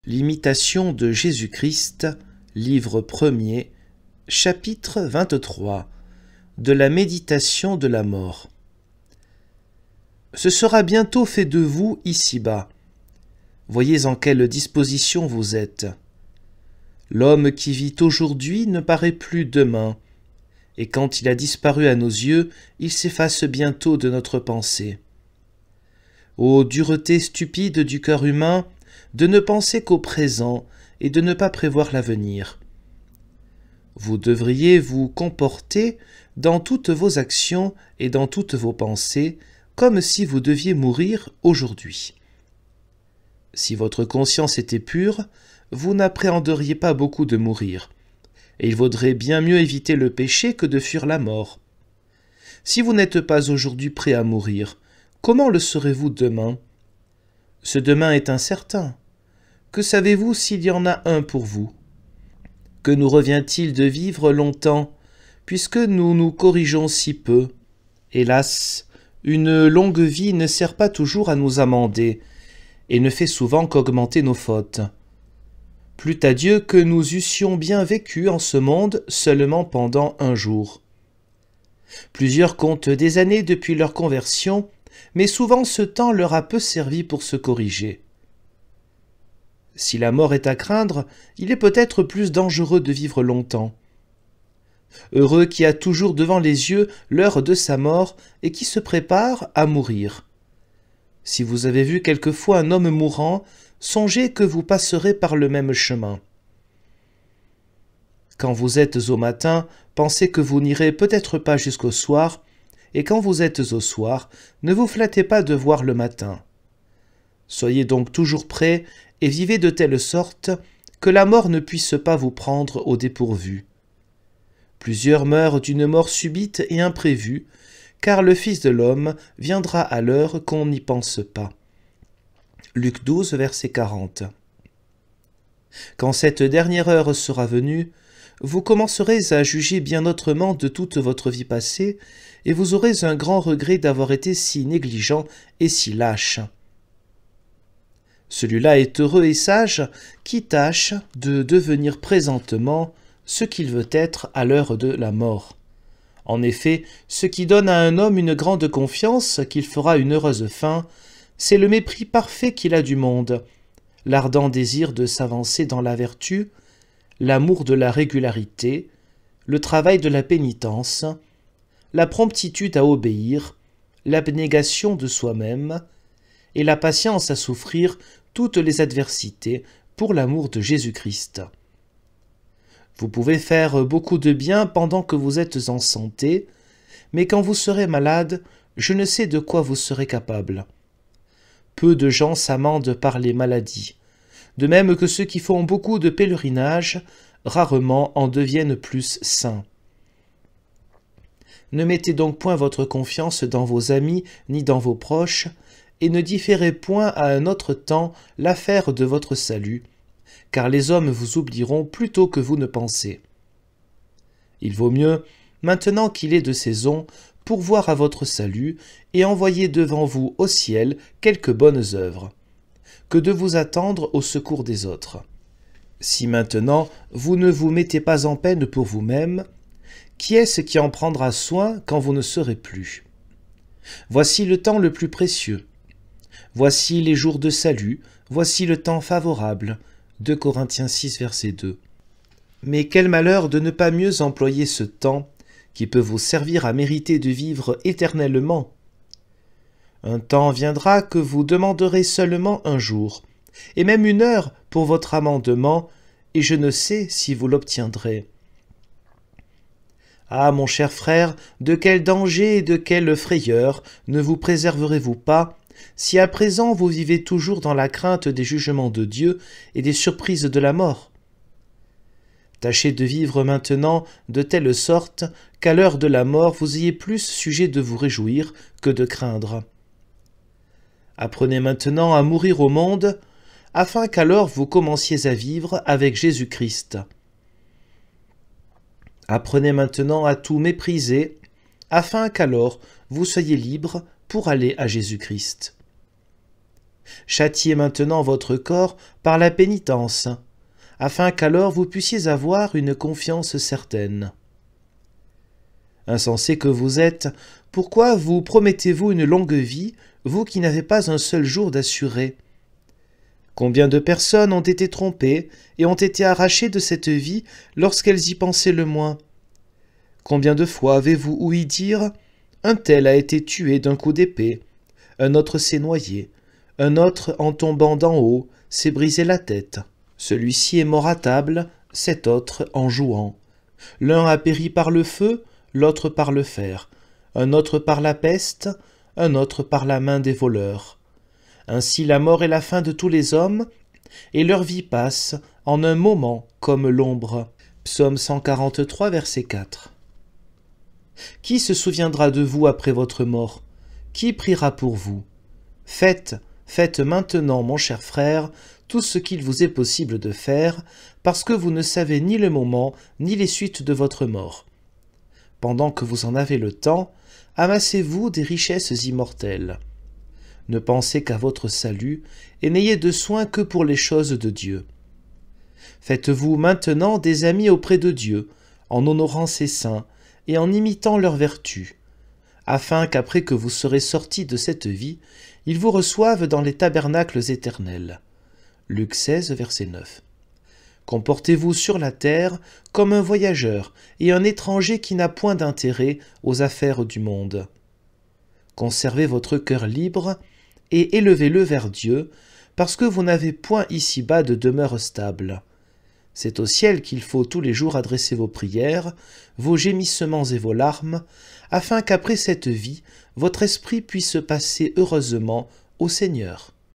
L'imitation de Jésus-Christ, livre 1er, chapitre 23, de la méditation de la mort. Ce sera bientôt fait de vous ici-bas. Voyez en quelle disposition vous êtes. L'homme qui vit aujourd'hui ne paraît plus demain, et quand il a disparu à nos yeux, il s'efface bientôt de notre pensée. Ô dureté stupide du cœur humain, de ne penser qu'au présent et de ne pas prévoir l'avenir. Vous devriez vous comporter dans toutes vos actions et dans toutes vos pensées comme si vous deviez mourir aujourd'hui. Si votre conscience était pure, vous n'appréhenderiez pas beaucoup de mourir, et il vaudrait bien mieux éviter le péché que de fuir la mort. Si vous n'êtes pas aujourd'hui prêt à mourir, comment le serez-vous demain ? Ce demain est incertain. Que savez-vous s'il y en a un pour vous ? Que nous revient-il de vivre longtemps, puisque nous nous corrigeons si peu ? Hélas, une longue vie ne sert pas toujours à nous amender, et ne fait souvent qu'augmenter nos fautes. Plût à Dieu que nous eussions bien vécu en ce monde seulement pendant un jour. Plusieurs comptent des années depuis leur conversion, mais souvent ce temps leur a peu servi pour se corriger. Si la mort est à craindre, il est peut-être plus dangereux de vivre longtemps. Heureux qui a toujours devant les yeux l'heure de sa mort et qui se prépare à mourir. Si vous avez vu quelquefois un homme mourant, songez que vous passerez par le même chemin. Quand vous êtes au matin, pensez que vous n'irez peut-être pas jusqu'au soir, et quand vous êtes au soir, ne vous flattez pas de voir le matin. Soyez donc toujours prêts et vivez de telle sorte que la mort ne puisse pas vous prendre au dépourvu. Plusieurs meurent d'une mort subite et imprévue, car le Fils de l'homme viendra à l'heure qu'on n'y pense pas. Luc 12, verset 40. Quand cette dernière heure sera venue, vous commencerez à juger bien autrement de toute votre vie passée, et vous aurez un grand regret d'avoir été si négligent et si lâche. Celui-là est heureux et sage qui tâche de devenir présentement ce qu'il veut être à l'heure de la mort. En effet, ce qui donne à un homme une grande confiance qu'il fera une heureuse fin, c'est le mépris parfait qu'il a du monde, l'ardent désir de s'avancer dans la vertu, l'amour de la régularité, le travail de la pénitence, la promptitude à obéir, l'abnégation de soi-même, et la patience à souffrir toutes les adversités pour l'amour de Jésus-Christ. Vous pouvez faire beaucoup de bien pendant que vous êtes en santé, mais quand vous serez malade, je ne sais de quoi vous serez capable. Peu de gens s'amendent par les maladies, de même que ceux qui font beaucoup de pèlerinage, rarement en deviennent plus saints. Ne mettez donc point votre confiance dans vos amis ni dans vos proches, et ne différez point à un autre temps l'affaire de votre salut, car les hommes vous oublieront plus tôt que vous ne pensez. Il vaut mieux, maintenant qu'il est de saison, pourvoir à votre salut et envoyer devant vous au ciel quelques bonnes œuvres, que de vous attendre au secours des autres. Si maintenant vous ne vous mettez pas en peine pour vous-même, qui est-ce qui en prendra soin quand vous ne serez plus ? Voici le temps le plus précieux. Voici les jours de salut, voici le temps favorable. 2 Corinthiens 6, verset 2. Mais quel malheur de ne pas mieux employer ce temps qui peut vous servir à mériter de vivre éternellement. Un temps viendra que vous demanderez seulement un jour, et même une heure pour votre amendement, et je ne sais si vous l'obtiendrez. Ah, mon cher frère, de quel danger et de quelle frayeur ne vous préserverez-vous pas, si à présent vous vivez toujours dans la crainte des jugements de Dieu et des surprises de la mort ? Tâchez de vivre maintenant de telle sorte qu'à l'heure de la mort vous ayez plus sujet de vous réjouir que de craindre. Apprenez maintenant à mourir au monde, afin qu'alors vous commenciez à vivre avec Jésus-Christ. Apprenez maintenant à tout mépriser, afin qu'alors vous soyez libres pour aller à Jésus-Christ. Châtiez maintenant votre corps par la pénitence, afin qu'alors vous puissiez avoir une confiance certaine. Insensé que vous êtes, pourquoi vous promettez-vous une longue vie, vous qui n'avez pas un seul jour d'assuré? Combien de personnes ont été trompées et ont été arrachées de cette vie lorsqu'elles y pensaient le moins? Combien de fois avez-vous ouï dire « Un tel a été tué d'un coup d'épée, un autre s'est noyé, un autre en tombant d'en haut s'est brisé la tête, celui-ci est mort à table, cet autre en jouant. L'un a péri par le feu, l'autre par le fer, un autre par la peste, un autre par la main des voleurs. Ainsi la mort est la fin de tous les hommes, et leur vie passe en un moment comme l'ombre. » Psaume 143, verset 4. Qui se souviendra de vous après votre mort? Qui priera pour vous? Faites maintenant, mon cher frère, tout ce qu'il vous est possible de faire, parce que vous ne savez ni le moment, ni les suites de votre mort. Pendant que vous en avez le temps, amassez-vous des richesses immortelles. Ne pensez qu'à votre salut, et n'ayez de soin que pour les choses de Dieu. Faites-vous maintenant des amis auprès de Dieu, en honorant ses saints, et en imitant leurs vertus, afin qu'après que vous serez sortis de cette vie, ils vous reçoivent dans les tabernacles éternels. Luc 16, verset 9. Comportez-vous sur la terre comme un voyageur et un étranger qui n'a point d'intérêt aux affaires du monde. Conservez votre cœur libre et élevez-le vers Dieu, parce que vous n'avez point ici-bas de demeure stable. C'est au ciel qu'il faut tous les jours adresser vos prières, vos gémissements et vos larmes, afin qu'après cette vie, votre esprit puisse passer heureusement au Seigneur.